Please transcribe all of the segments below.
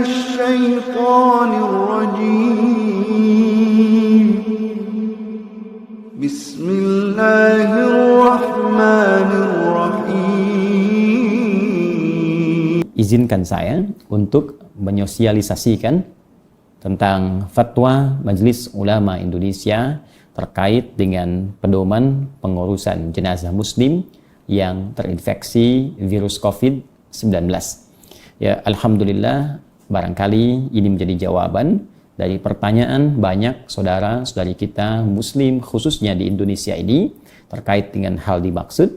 الشيطان الرجيم بسم الله الرحمن الرحيم. Izinkan saya untuk menyosialisasikan tentang fatwa Majelis Ulama Indonesia terkait dengan pedoman pengurusan jenazah muslim yang terinfeksi virus COVID-19. Ya, alhamdulillah, barangkali ini menjadi jawaban dari pertanyaan banyak saudara-saudari kita muslim khususnya di Indonesia ini terkait dengan hal dimaksud.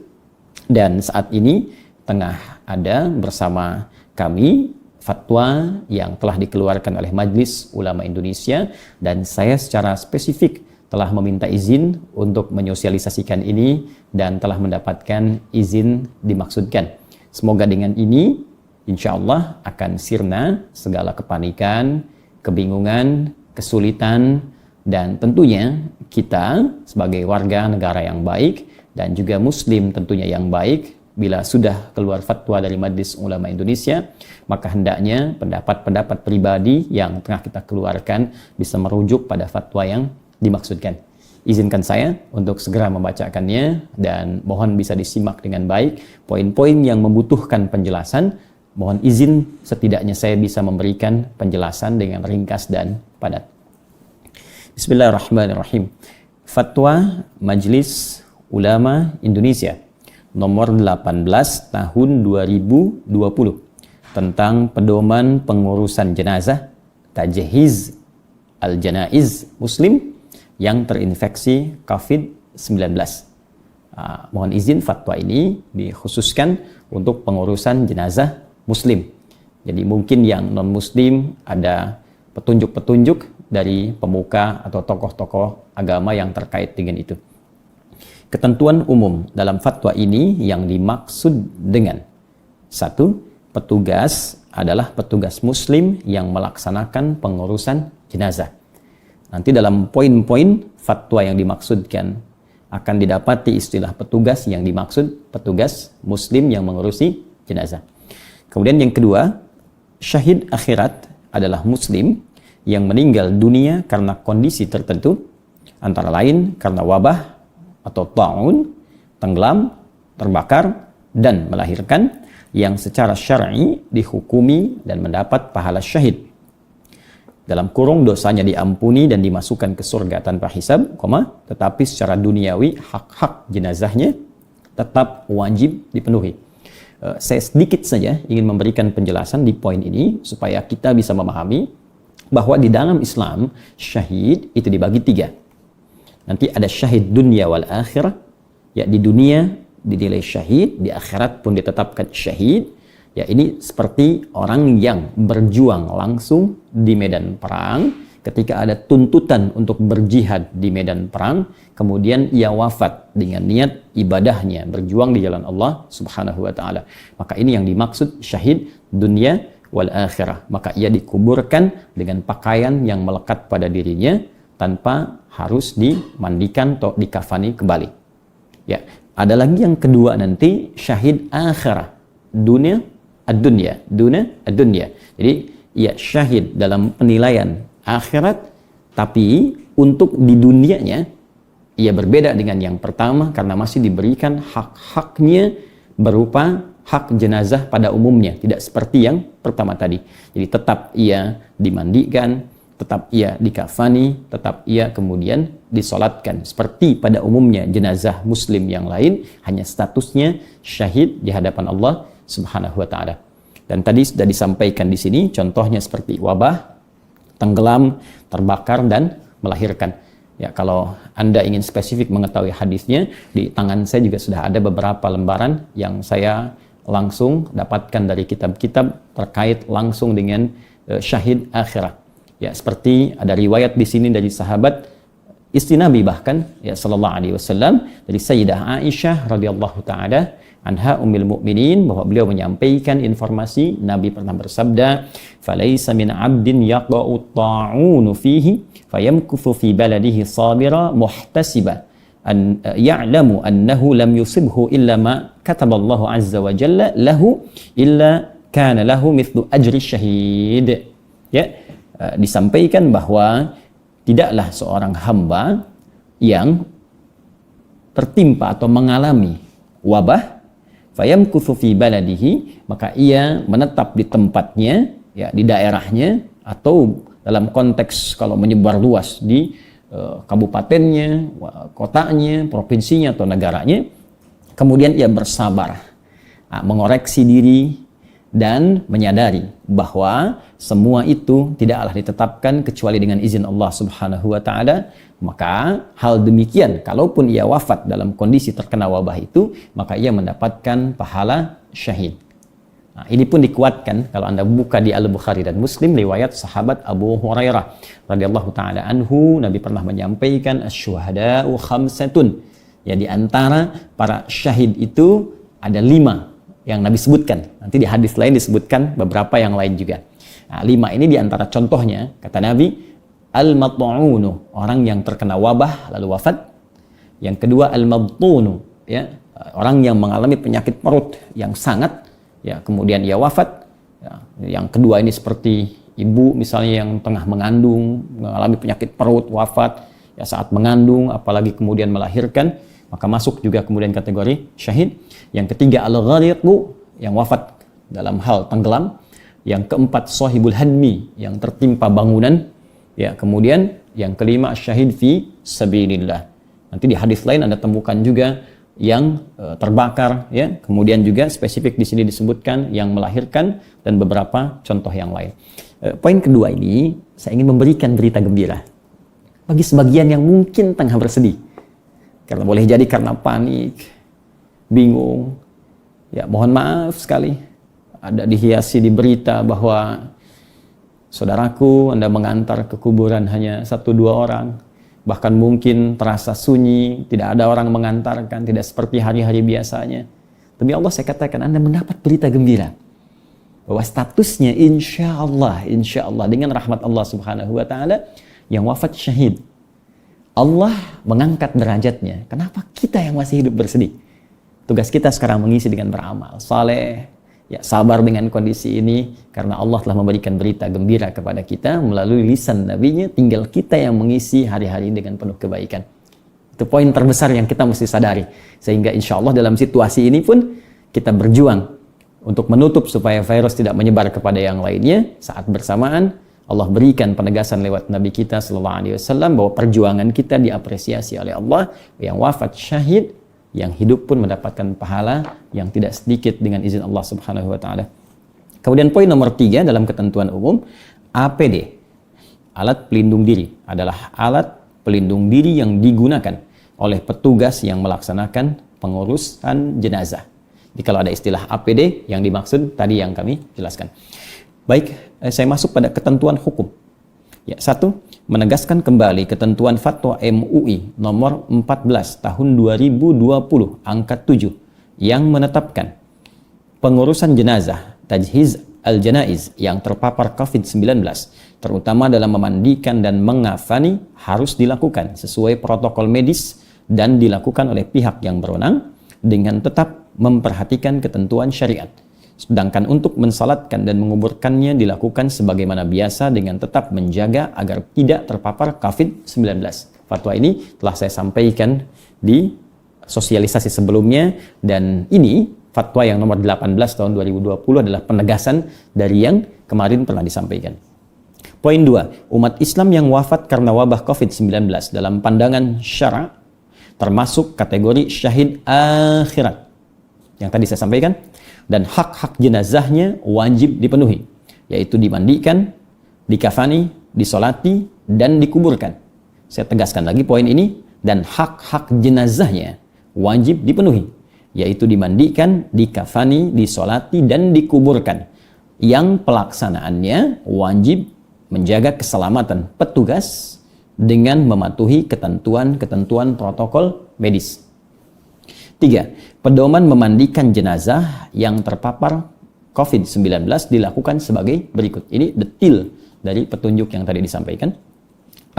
Dan saat ini tengah ada bersama kami fatwa yang telah dikeluarkan oleh Majelis Ulama Indonesia, dan saya secara spesifik telah meminta izin untuk menyosialisasikan ini dan telah mendapatkan izin dimaksudkan. Semoga dengan ini insya Allah akan sirna segala kepanikan, kebingungan, kesulitan, dan tentunya kita sebagai warga negara yang baik dan juga muslim tentunya yang baik, bila sudah keluar fatwa dari Majelis Ulama Indonesia, maka hendaknya pendapat-pendapat pribadi yang tengah kita keluarkan bisa merujuk pada fatwa yang dimaksudkan. Izinkan saya untuk segera membacakannya dan mohon bisa disimak dengan baik. Poin-poin yang membutuhkan penjelasan, mohon izin setidaknya saya bisa memberikan penjelasan dengan ringkas dan padat. Bismillahirrahmanirrahim. Fatwa Majelis Ulama Indonesia nomor 18 tahun 2020 tentang pedoman pengurusan jenazah tajhiz al-janaiz muslim yang terinfeksi COVID-19. Mohon izin fatwa ini dikhususkan untuk pengurusan jenazah muslim. Jadi mungkin yang non-muslim ada petunjuk-petunjuk dari pemuka atau tokoh-tokoh agama yang terkait dengan itu. Ketentuan umum dalam fatwa ini yang dimaksud dengan 1. Petugas adalah petugas muslim yang melaksanakan pengurusan jenazah. Nanti dalam poin-poin fatwa yang dimaksudkan akan didapati istilah petugas yang dimaksud petugas muslim yang mengurusi jenazah. Kemudian yang kedua, syahid akhirat adalah muslim yang meninggal dunia karena kondisi tertentu, antara lain karena wabah atau ta'un, tenggelam, terbakar, dan melahirkan, yang secara syar'i dihukumi dan mendapat pahala syahid. Dalam kurung dosanya diampuni dan dimasukkan ke surga tanpa hisab, tetapi secara duniawi hak-hak jenazahnya tetap wajib dipenuhi. Saya sedikit saja ingin memberikan penjelasan di poin ini supaya kita bisa memahami bahwa di dalam Islam syahid itu dibagi 3. Nanti ada syahid dunia wal akhirah, ya di dunia dinilai syahid, di akhirat pun ditetapkan syahid. Ya ini seperti orang yang berjuang langsung di medan perang, ketika ada tuntutan untuk berjihad di medan perang, kemudian ia wafat dengan niat ibadahnya, berjuang di jalan Allah Subhanahu wa taala. Maka ini yang dimaksud syahid dunia wal akhirah. Maka ia dikuburkan dengan pakaian yang melekat pada dirinya tanpa harus dimandikan atau dikafani kembali. Ya, ada lagi yang kedua nanti syahid akhirah, dunia ad-dunya, Jadi ya syahid dalam penilaian akhirat, tapi untuk di dunianya ia berbeda dengan yang pertama karena masih diberikan hak-haknya berupa hak jenazah pada umumnya, tidak seperti yang pertama tadi. Jadi tetap ia dimandikan, tetap ia dikafani, tetap ia kemudian disolatkan seperti pada umumnya jenazah muslim yang lain, hanya statusnya syahid di hadapan Allah Subhanahu wa taala. Dan tadi sudah disampaikan di sini contohnya seperti wabah, tenggelam, terbakar, dan melahirkan. Ya, kalau Anda ingin spesifik mengetahui hadisnya, di tangan saya juga sudah ada beberapa lembaran yang saya langsung dapatkan dari kitab-kitab terkait langsung dengan syahid akhirat. Ya, seperti ada riwayat di sini dari sahabat istri Nabi bahkan ya sallallahu alaihi wasallam dari Sayyidah Aisyah radhiyallahu taala anha ummul mukminin, bahwa beliau menyampaikan informasi Nabi pernah bersabda, "Falaisa min 'abdin yaqa'u ta'unu fihi fayamkuthu fi baladihi sabira muhtasiba an ya'lamu annahu lam yusibhu illa ma kataballahu azza wa jalla lahu illa kana lahu mithlu ajri syahid." disampaikan bahwa tidaklah seorang hamba yang tertimpa atau mengalami wabah fayamkuthu fi baladihi, maka ia menetap di tempatnya, ya, di daerahnya, atau dalam konteks kalau menyebar luas di kabupatennya, kotanya, provinsinya atau negaranya, kemudian ia bersabar, mengoreksi diri dan menyadari bahwa semua itu tidaklah ditetapkan kecuali dengan izin Allah Subhanahu wa taala. Maka hal demikian, kalaupun ia wafat dalam kondisi terkena wabah itu, maka ia mendapatkan pahala syahid. Nah, ini pun dikuatkan kalau Anda buka di Al-Bukhari dan Muslim, riwayat sahabat Abu Hurairah radhiyallahu taala anhu, Nabi pernah menyampaikan asy-syuhada'u khamsatun. Ya, di antara para syahid itu ada 5 yang Nabi sebutkan. Nanti di hadis lain disebutkan beberapa yang lain juga. Nah, 5 ini di antara contohnya, kata Nabi, al-mat'unu, orang yang terkena wabah lalu wafat. Yang kedua al-mabtunu, ya, orang yang mengalami penyakit perut yang sangat, ya, kemudian ia wafat. Ya, yang kedua ini seperti ibu misalnya yang tengah mengandung, mengalami penyakit perut, wafat ya saat mengandung, apalagi kemudian melahirkan, maka masuk juga kemudian kategori syahid. Yang ketiga al-ghariqu, yang wafat dalam hal tenggelam. Yang keempat sahibul hadmi, yang tertimpa bangunan. Ya, kemudian yang kelima syahid fi sabilillah. Nanti di hadis lain Anda temukan juga yang terbakar, ya. Kemudian juga spesifik di sini disebutkan yang melahirkan dan beberapa contoh yang lain. Poin kedua ini saya ingin memberikan berita gembira bagi sebagian yang mungkin tengah bersedih. Karena boleh jadi karena panik, bingung. Ya, mohon maaf sekali ada dihiasi di berita bahwa saudaraku, Anda mengantar ke kuburan hanya 1-2 orang. Bahkan mungkin terasa sunyi, tidak ada orang mengantarkan, tidak seperti hari-hari biasanya. Demi Allah saya katakan, Anda mendapat berita gembira. Bahwa statusnya insya Allah dengan rahmat Allah Subhanahu wa ta'ala yang wafat syahid. Allah mengangkat derajatnya. Kenapa kita yang masih hidup bersedih? Tugas kita sekarang mengisi dengan beramal saleh, ya, sabar dengan kondisi ini karena Allah telah memberikan berita gembira kepada kita melalui lisan nabinya, tinggal kita yang mengisi hari-hari dengan penuh kebaikan. Itu poin terbesar yang kita mesti sadari, sehingga insya Allah dalam situasi ini pun kita berjuang untuk menutup supaya virus tidak menyebar kepada yang lainnya. Saat bersamaan Allah berikan penegasan lewat Nabi kita sallallahu alaihi wasallam bahwa perjuangan kita diapresiasi oleh Allah. Yang wafat syahid, yang hidup pun mendapatkan pahala yang tidak sedikit dengan izin Allah Subhanahu wa taala. Kemudian poin nomor 3 dalam ketentuan umum, APD, alat pelindung diri, adalah alat pelindung diri yang digunakan oleh petugas yang melaksanakan pengurusan jenazah. Jadi kalau ada istilah APD, yang dimaksud tadi yang kami jelaskan. Baik, saya masuk pada ketentuan hukum. Ya, 1. Menegaskan kembali ketentuan Fatwa MUI nomor 14 tahun 2020 angka 7 yang menetapkan pengurusan jenazah tajhiz al-janaiz yang terpapar COVID-19 terutama dalam memandikan dan mengafani harus dilakukan sesuai protokol medis dan dilakukan oleh pihak yang berwenang dengan tetap memperhatikan ketentuan syariat. Sedangkan untuk mensalatkan dan menguburkannya dilakukan sebagaimana biasa dengan tetap menjaga agar tidak terpapar COVID-19. Fatwa ini telah saya sampaikan di sosialisasi sebelumnya, dan ini fatwa yang nomor 18 tahun 2020 adalah penegasan dari yang kemarin pernah disampaikan. Poin 2, umat Islam yang wafat karena wabah COVID-19 dalam pandangan syara termasuk kategori syahid akhirat yang tadi saya sampaikan, dan hak-hak jenazahnya wajib dipenuhi, yaitu dimandikan, dikafani, disolati, dan dikuburkan. Saya tegaskan lagi poin ini, dan hak-hak jenazahnya wajib dipenuhi, yaitu dimandikan, dikafani, disolati, dan dikuburkan. Yang pelaksanaannya wajib menjaga keselamatan petugas dengan mematuhi ketentuan-ketentuan protokol medis. 3. Pedoman memandikan jenazah yang terpapar COVID-19 dilakukan sebagai berikut. Ini detail dari petunjuk yang tadi disampaikan.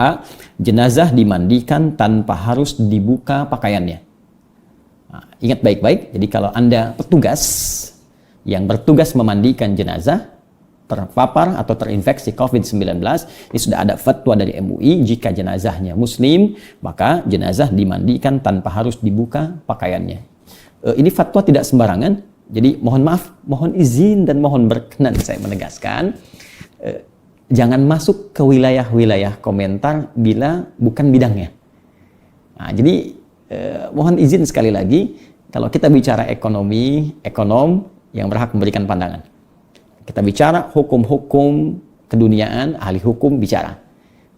A. Jenazah dimandikan tanpa harus dibuka pakaiannya. Nah, ingat baik-baik, jadi kalau Anda petugas yang bertugas memandikan jenazah, terpapar atau terinfeksi COVID-19, ini sudah ada fatwa dari MUI, jika jenazahnya muslim, maka jenazah dimandikan tanpa harus dibuka pakaiannya. Ini fatwa tidak sembarangan, jadi mohon maaf, mohon izin dan mohon berkenan saya menegaskan, jangan masuk ke wilayah-wilayah komentar bila bukan bidangnya. Nah, jadi mohon izin sekali lagi, kalau kita bicara ekonomi, ekonom yang berhak memberikan pandangan. Kita bicara hukum-hukum keduniaan, ahli hukum bicara.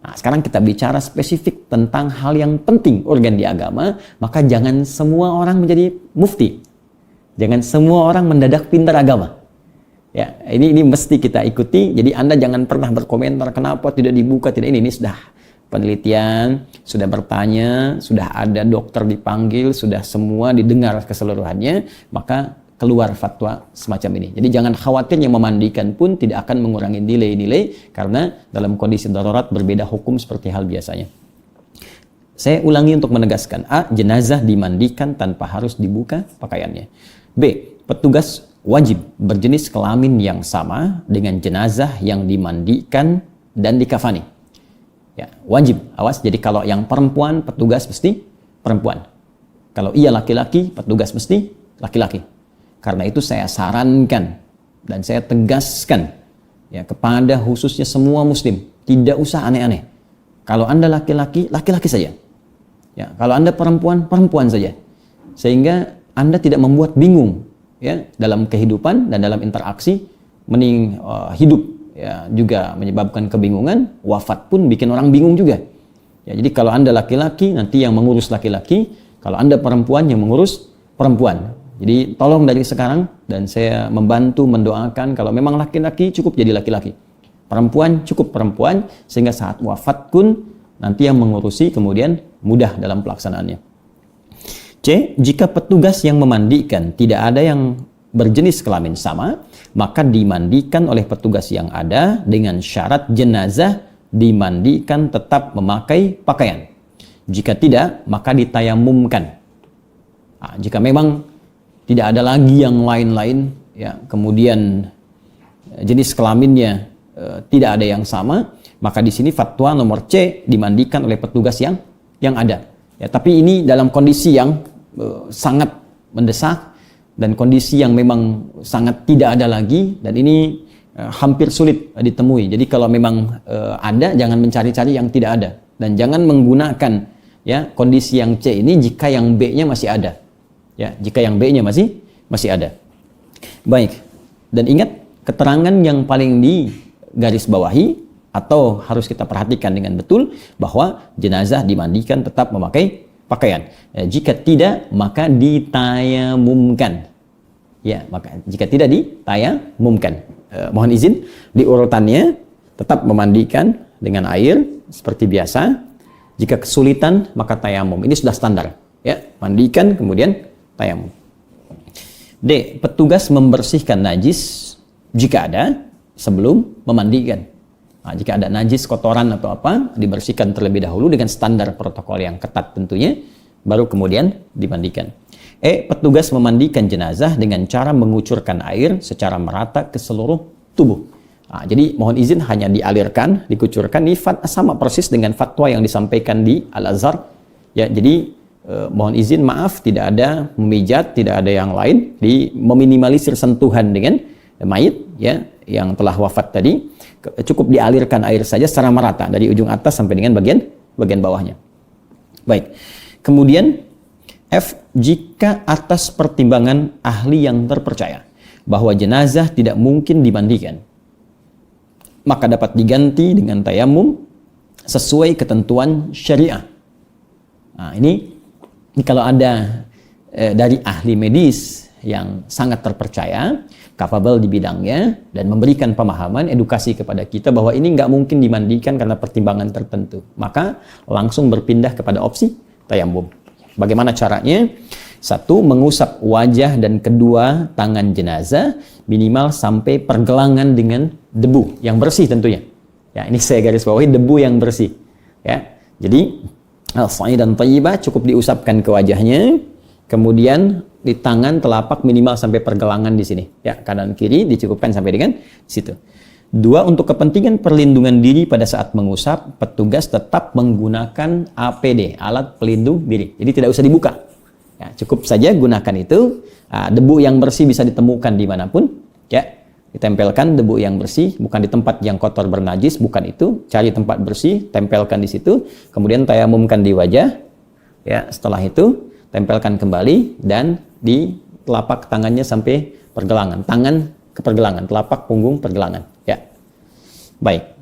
Nah, sekarang kita bicara spesifik tentang hal yang penting, urgen di agama, maka jangan semua orang menjadi mufti. Jangan semua orang mendadak pintar agama. Ya, ini mesti kita ikuti. Jadi Anda jangan pernah berkomentar kenapa tidak dibuka, tidak ini sudah penelitian, sudah bertanya, sudah ada dokter dipanggil, sudah semua didengar keseluruhannya, maka keluar fatwa semacam ini. Jadi jangan khawatir, yang memandikan pun tidak akan mengurangi nilai-nilai karena dalam kondisi darurat berbeda hukum seperti hal biasanya. Saya ulangi untuk menegaskan. A. Jenazah dimandikan tanpa harus dibuka pakaiannya. B. Petugas wajib berjenis kelamin yang sama dengan jenazah yang dimandikan dan dikafani. Ya, wajib. Awas, jadi kalau yang perempuan, petugas mesti perempuan. Kalau ia laki-laki, petugas mesti laki-laki. Karena itu saya sarankan dan saya tegaskan ya kepada khususnya semua muslim, tidak usah aneh-aneh. Kalau Anda laki-laki, laki-laki saja. Ya, kalau Anda perempuan, perempuan saja. Sehingga Anda tidak membuat bingung ya dalam kehidupan dan dalam interaksi, mending hidup ya juga menyebabkan kebingungan, wafat pun bikin orang bingung juga. Ya, jadi kalau Anda laki-laki, nanti yang mengurus laki-laki, kalau Anda perempuan, yang mengurus perempuan. Jadi tolong dari sekarang, dan saya membantu mendoakan, kalau memang laki-laki cukup jadi laki-laki, perempuan cukup perempuan, sehingga saat wafat pun nanti yang mengurusi kemudian mudah dalam pelaksanaannya. C. Jika petugas yang memandikan tidak ada yang berjenis kelamin sama, maka dimandikan oleh petugas yang ada dengan syarat jenazah dimandikan tetap memakai pakaian. Jika tidak, maka ditayamumkan. Nah, jika memang tidak ada lagi yang lain-lain, ya, kemudian jenis kelaminnya tidak ada yang sama, maka di sini fatwa nomor C, dimandikan oleh petugas yang ada. Ya, tapi ini dalam kondisi yang sangat mendesak dan kondisi yang memang sangat tidak ada lagi, dan ini hampir sulit ditemui. Jadi kalau memang ada, jangan mencari-cari yang tidak ada, dan jangan menggunakan ya kondisi yang C ini jika yang B-nya masih ada. Ya, jika yang B-nya masih ada. Baik. Dan ingat, keterangan yang paling digarisbawahi atau harus kita perhatikan dengan betul bahwa jenazah dimandikan tetap memakai pakaian. Ya, jika tidak, maka ditayamumkan. Ya, maka jika tidak ditayamumkan. Mohon izin, di urutannya tetap memandikan dengan air seperti biasa. Jika kesulitan, maka tayamum. Ini sudah standar. Ya, mandikan kemudian tayamum. D. Petugas membersihkan najis jika ada sebelum memandikan. Nah, jika ada najis, kotoran atau apa, dibersihkan terlebih dahulu dengan standar protokol yang ketat tentunya, baru kemudian dimandikan. E. Petugas memandikan jenazah dengan cara mengucurkan air secara merata ke seluruh tubuh. Nah, jadi mohon izin, hanya dialirkan, dikucurkan. Ini sama persis dengan fatwa yang disampaikan di Al-Azhar. Ya, jadi mohon izin, maaf, tidak ada memijat, tidak ada yang lain, meminimalisir sentuhan dengan mayit ya yang telah wafat tadi. Cukup dialirkan air saja secara merata dari ujung atas sampai dengan bagian bawahnya. Baik. Kemudian F. Jika atas pertimbangan ahli yang terpercaya bahwa jenazah tidak mungkin dimandikan, maka dapat diganti dengan tayamum sesuai ketentuan syariah. Nah, ini kalau ada dari ahli medis yang sangat terpercaya, capable di bidangnya, dan memberikan pemahaman, edukasi kepada kita bahwa ini nggak mungkin dimandikan karena pertimbangan tertentu, maka langsung berpindah kepada opsi tayamum. Bagaimana caranya? 1. Mengusap wajah dan kedua tangan jenazah minimal sampai pergelangan dengan debu yang bersih tentunya. Ya, ini saya garis bawahi, debu yang bersih. Ya, jadi al-sa'idan thayyibah cukup diusapkan ke wajahnya, kemudian di tangan telapak minimal sampai pergelangan di sini. Ya, kanan kiri dicukupkan sampai dengan situ. 2, untuk kepentingan perlindungan diri pada saat mengusap, petugas tetap menggunakan APD, alat pelindung diri. Jadi tidak usah dibuka. Ya, cukup saja gunakan itu. Debu yang bersih bisa ditemukan dimanapun. Ya, ditempelkan debu yang bersih, bukan di tempat yang kotor bernajis, bukan itu. Cari tempat bersih, tempelkan di situ. Kemudian tayamumkan di wajah. Ya, setelah itu tempelkan kembali dan di telapak tangannya sampai pergelangan. Tangan ke pergelangan, telapak punggung pergelangan. Ya. Baik.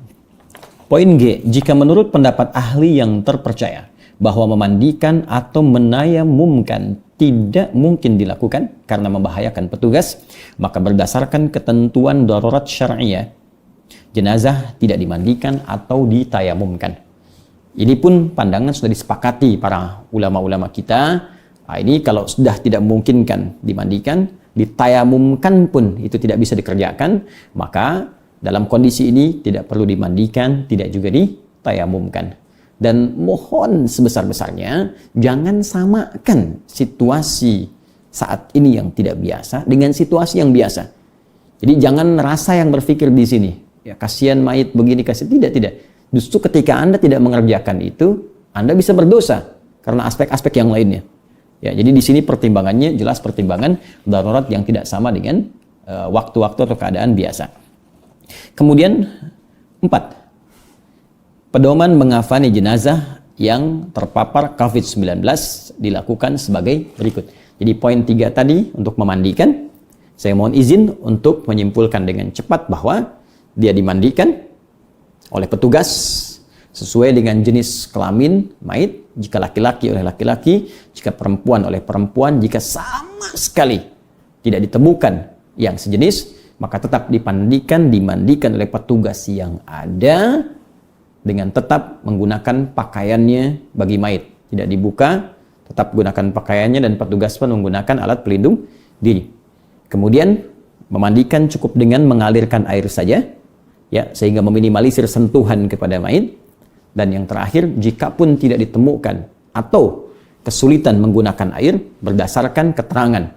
Poin G, jika menurut pendapat ahli yang terpercaya bahwa memandikan atau menayamumkan tidak mungkin dilakukan karena membahayakan petugas, maka berdasarkan ketentuan darurat syariah, jenazah tidak dimandikan atau ditayamumkan. Ini pun pandangan sudah disepakati para ulama-ulama kita. Ini kalau sudah tidak memungkinkan dimandikan, ditayamumkan pun itu tidak bisa dikerjakan, maka dalam kondisi ini tidak perlu dimandikan, tidak juga ditayamumkan. Dan mohon sebesar-besarnya jangan samakan situasi saat ini yang tidak biasa dengan situasi yang biasa. Jadi jangan rasa yang berpikir di sini, ya kasihan mayit begini, kasihan, tidak. Justru ketika Anda tidak mengerjakan itu, Anda bisa berdosa karena aspek-aspek yang lainnya. Ya, jadi di sini pertimbangannya jelas pertimbangan darurat yang tidak sama dengan waktu-waktu atau keadaan biasa. Kemudian 4. Pedoman mengafani jenazah yang terpapar COVID-19 dilakukan sebagai berikut. Jadi poin 3 tadi untuk memandikan, saya mohon izin untuk menyimpulkan dengan cepat bahwa dia dimandikan oleh petugas sesuai dengan jenis kelamin mayit, jika laki-laki oleh laki-laki, jika perempuan oleh perempuan, jika sama sekali tidak ditemukan yang sejenis, maka tetap dimandikan oleh petugas yang ada dengan tetap menggunakan pakaiannya bagi mayit. Tidak dibuka, tetap gunakan pakaiannya dan petugas pun menggunakan alat pelindung diri. Kemudian memandikan cukup dengan mengalirkan air saja, ya, sehingga meminimalisir sentuhan kepada mayit. Dan yang terakhir, jika pun tidak ditemukan atau kesulitan menggunakan air berdasarkan keterangan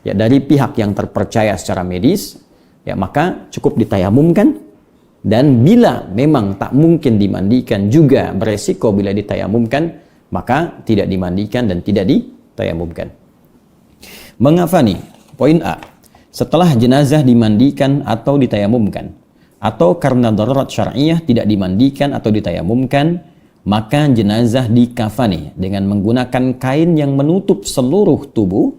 ya dari pihak yang terpercaya secara medis, ya maka cukup ditayamumkan. Dan bila memang tak mungkin dimandikan juga beresiko bila ditayamumkan, maka tidak dimandikan dan tidak ditayamumkan. Mengafani, poin A. Setelah jenazah dimandikan atau ditayamumkan, atau karena darurat syariah tidak dimandikan atau ditayamumkan, maka jenazah dikafani dengan menggunakan kain yang menutup seluruh tubuh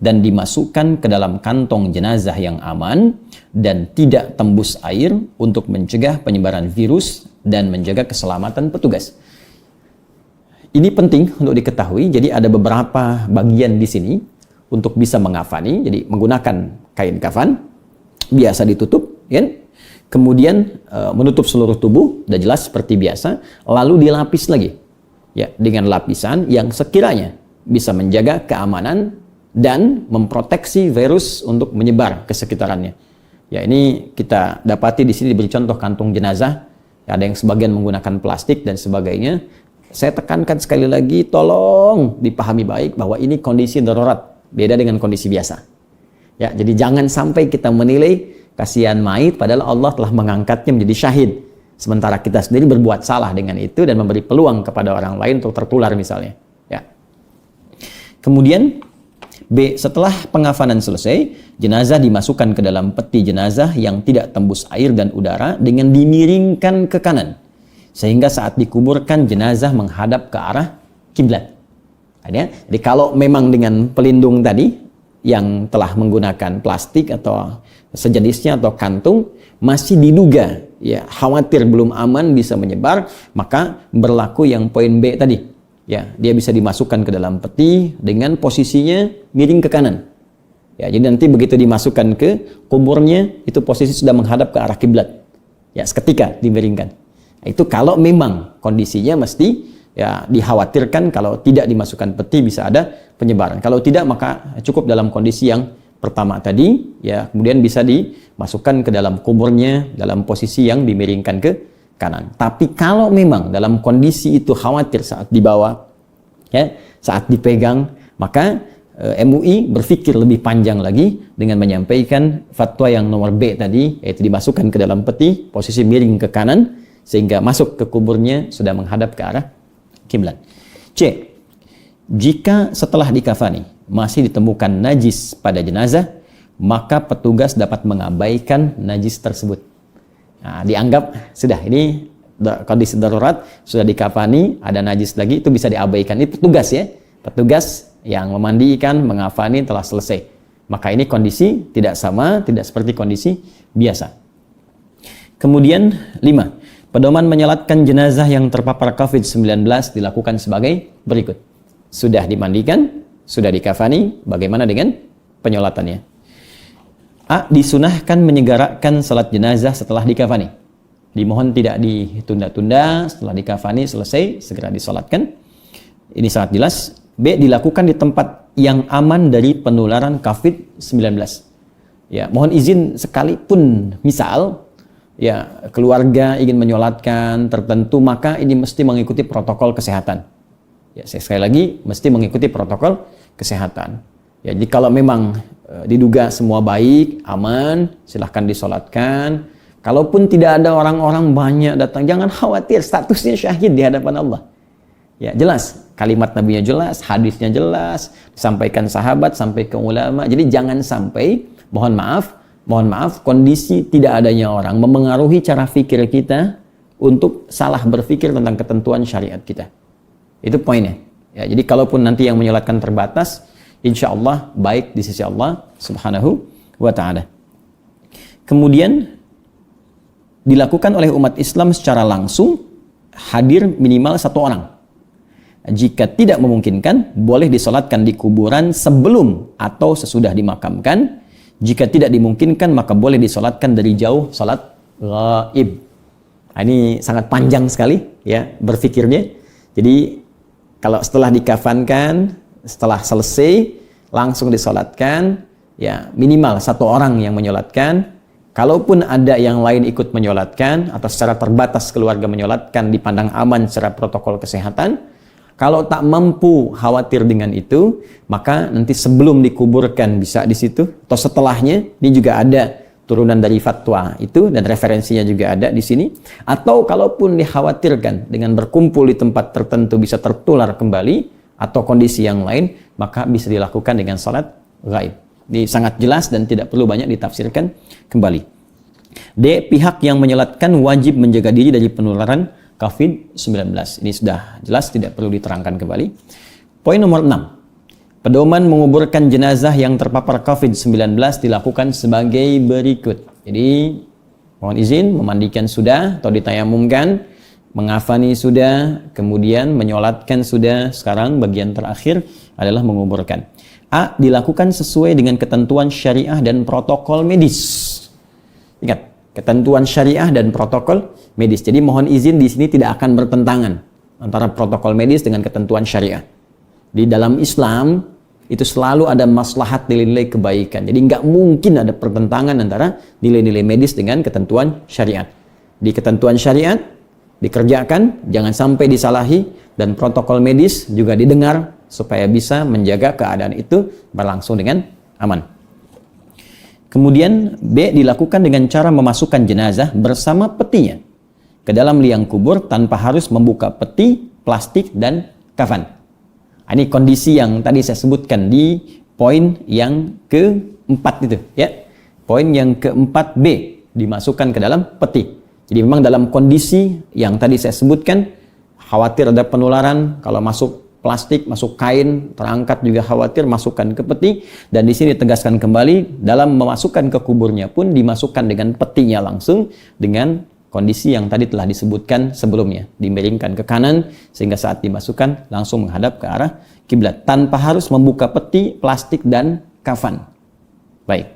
dan dimasukkan ke dalam kantong jenazah yang aman dan tidak tembus air untuk mencegah penyebaran virus dan menjaga keselamatan petugas. Ini penting untuk diketahui. Jadi ada beberapa bagian di sini untuk bisa mengafani. Jadi menggunakan kain kafan biasa ditutup, kan? Kemudian menutup seluruh tubuh, sudah jelas seperti biasa, lalu dilapis lagi ya dengan lapisan yang sekiranya bisa menjaga keamanan dan memproteksi virus untuk menyebar ke sekitarannya. Ya, ini kita dapati di sini diberi contoh kantung jenazah, ya, ada yang sebagian menggunakan plastik dan sebagainya. Saya tekankan sekali lagi, tolong dipahami baik bahwa ini kondisi darurat, beda dengan kondisi biasa. Ya, jadi jangan sampai kita menilai kasihan mayit padahal Allah telah mengangkatnya menjadi syahid, sementara kita sendiri berbuat salah dengan itu dan memberi peluang kepada orang lain untuk tertular misalnya, ya. Kemudian B, setelah pengafanan selesai, jenazah dimasukkan ke dalam peti jenazah yang tidak tembus air dan udara dengan dimiringkan ke kanan, sehingga saat dikuburkan jenazah menghadap ke arah kiblat. Jadi kalau memang dengan pelindung tadi yang telah menggunakan plastik atau sejenisnya atau kantung masih diduga ya khawatir belum aman bisa menyebar, maka berlaku yang poin B tadi. Ya, dia bisa dimasukkan ke dalam peti dengan posisinya miring ke kanan. Ya, jadi nanti begitu dimasukkan ke kuburnya itu posisi sudah menghadap ke arah kiblat. Ya, seketika dimiringkan. Nah, itu kalau memang kondisinya mesti ya dikhawatirkan kalau tidak dimasukkan peti bisa ada penyebaran. Kalau tidak maka cukup dalam kondisi yang pertama tadi, ya kemudian bisa dimasukkan ke dalam kuburnya dalam posisi yang dimiringkan ke kanan. Tapi kalau memang dalam kondisi itu khawatir saat dibawa, ya saat dipegang, maka MUI berpikir lebih panjang lagi dengan menyampaikan fatwa yang nomor B tadi, yaitu dimasukkan ke dalam peti, posisi miring ke kanan, sehingga masuk ke kuburnya sudah menghadap ke arah kiblat. C. Jika setelah dikafani masih ditemukan najis pada jenazah, maka petugas dapat mengabaikan najis tersebut. Nah, dianggap sudah ini kondisi darurat, sudah dikafani, ada najis lagi, itu bisa diabaikan. Ini petugas ya, petugas yang memandikan, mengafani telah selesai. Maka ini kondisi tidak sama, tidak seperti kondisi biasa. Kemudian 5. Pedoman menyolatkan jenazah yang terpapar COVID-19 dilakukan sebagai berikut. Sudah dimandikan, sudah dikafani, bagaimana dengan penyolatannya? A. Disunahkan menyegerakan salat jenazah setelah dikafani. Dimohon tidak ditunda-tunda, setelah dikafani selesai, segera disolatkan. Ini sangat jelas. B. Dilakukan di tempat yang aman dari penularan COVID-19. Ya, mohon izin sekalipun misal ya keluarga ingin menyolatkan tertentu, maka ini mesti mengikuti protokol kesehatan. Ya, saya sekali lagi mesti mengikuti protokol kesehatan. Ya, jadi kalau memang diduga semua baik, aman, silahkan disolatkan. Kalaupun tidak ada orang-orang banyak datang, jangan khawatir, statusnya syahid di hadapan Allah. Ya, jelas, kalimat nabinya jelas, hadisnya jelas, disampaikan sahabat sampai ke ulama. Jadi jangan sampai mohon maaf kondisi tidak adanya orang memengaruhi cara fikir kita untuk salah berpikir tentang ketentuan syariat kita. Itu poinnya. Ya, jadi kalaupun nanti yang menyolatkan terbatas, insya Allah baik di sisi Allah Subhanahu wa Ta'ala. Kemudian dilakukan oleh umat Islam secara langsung, hadir minimal 1 orang. Jika tidak memungkinkan, boleh disolatkan di kuburan sebelum atau sesudah dimakamkan. Jika tidak dimungkinkan, maka boleh disolatkan dari jauh, salat ghaib. Ini sangat panjang sekali ya berpikirnya. Jadi kalau setelah dikafankan, setelah selesai, langsung disolatkan, ya minimal 1 orang yang menyolatkan. Kalaupun ada yang lain ikut menyolatkan atau secara terbatas keluarga menyolatkan, dipandang aman secara protokol kesehatan. Kalau tak mampu khawatir dengan itu, maka nanti sebelum dikuburkan bisa di situ atau setelahnya. Ini juga ada turunan dari fatwa itu dan referensinya juga ada di sini. Atau kalaupun dikhawatirkan dengan berkumpul di tempat tertentu bisa tertular kembali atau kondisi yang lain, maka bisa dilakukan dengan salat ghaib. Ini sangat jelas dan tidak perlu banyak ditafsirkan kembali. D. Pihak yang menyolatkan wajib menjaga diri dari penularan COVID-19. Ini sudah jelas, tidak perlu diterangkan kembali. Poin nomor 6. Pedoman menguburkan jenazah yang terpapar COVID-19 dilakukan sebagai berikut. Jadi, mohon izin, memandikan sudah atau ditayamumkan, mengafani sudah, kemudian menyolatkan sudah. Sekarang bagian terakhir adalah menguburkan. A. Dilakukan sesuai dengan ketentuan syariah dan protokol medis. Ingat, ketentuan syariah dan protokol medis. Jadi mohon izin di sini tidak akan bertentangan antara protokol medis dengan ketentuan syariah. Di dalam Islam itu selalu ada maslahat nilai-nilai kebaikan. Jadi nggak mungkin ada pertentangan antara nilai-nilai medis dengan ketentuan syariat. Di ketentuan syariat dikerjakan, jangan sampai disalahi, dan protokol medis juga didengar supaya bisa menjaga keadaan itu berlangsung dengan aman. Kemudian B. Dilakukan dengan cara memasukkan jenazah bersama petinya ke dalam liang kubur tanpa harus membuka peti, plastik, dan kafan. Ini kondisi yang tadi saya sebutkan di poin yang keempat itu ya. Poin yang keempat B, dimasukkan ke dalam peti. Jadi memang dalam kondisi yang tadi saya sebutkan, khawatir ada penularan, kalau masuk plastik, masuk kain, terangkat juga khawatir, masukkan ke peti. Dan di sini tegaskan kembali, dalam memasukkan ke kuburnya pun dimasukkan dengan petinya langsung, dengan kondisi yang tadi telah disebutkan sebelumnya, dimiringkan ke kanan sehingga saat dimasukkan langsung menghadap ke arah kiblat tanpa harus membuka peti, plastik, dan kafan. Baik.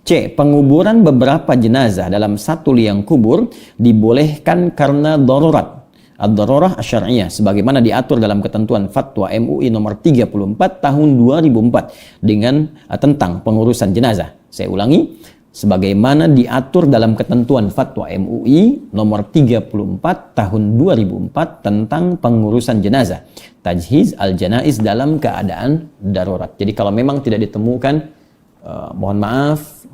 C. Penguburan beberapa jenazah dalam satu liang kubur dibolehkan karena darurat. Ad-darurah asy-syar'iyyah sebagaimana diatur dalam ketentuan Fatwa MUI nomor 34 tahun 2004 dengan tentang pengurusan jenazah. Saya ulangi, sebagaimana diatur dalam ketentuan Fatwa MUI nomor 34 tahun 2004 tentang pengurusan jenazah, tajhiz al-janaiz dalam keadaan darurat. Jadi kalau memang tidak ditemukan, mohon maaf,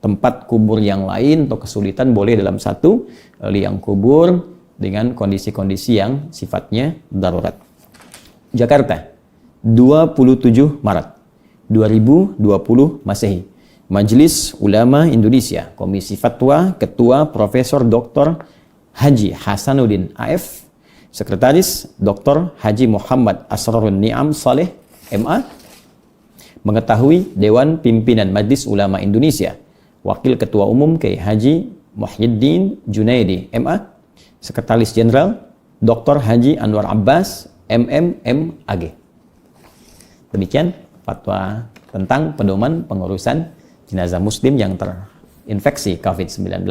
tempat kubur yang lain atau kesulitan, boleh dalam satu liang kubur dengan kondisi-kondisi yang sifatnya darurat. Jakarta, 27 Maret 2020 Masehi. Majelis Ulama Indonesia, Komisi Fatwa, Ketua Profesor Dr. Haji Hasanuddin AF, Sekretaris Dr. Haji Muhammad Asrarun Ni'am Saleh MA, mengetahui Dewan Pimpinan Majelis Ulama Indonesia, Wakil Ketua Umum Kiai Haji Muhyiddin Junaidi MA, Sekretaris Jenderal Dr. Haji Anwar Abbas MMAG. Demikian fatwa tentang pedoman pengurusan jenazah muslim yang terinfeksi COVID-19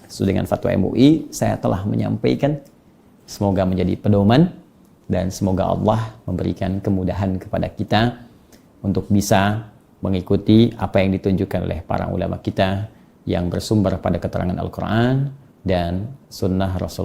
sesuai dengan fatwa MUI. Saya telah menyampaikan, semoga menjadi pedoman dan semoga Allah memberikan kemudahan kepada kita untuk bisa mengikuti apa yang ditunjukkan oleh para ulama kita yang bersumber pada keterangan Al-Quran dan Sunnah Rasulullah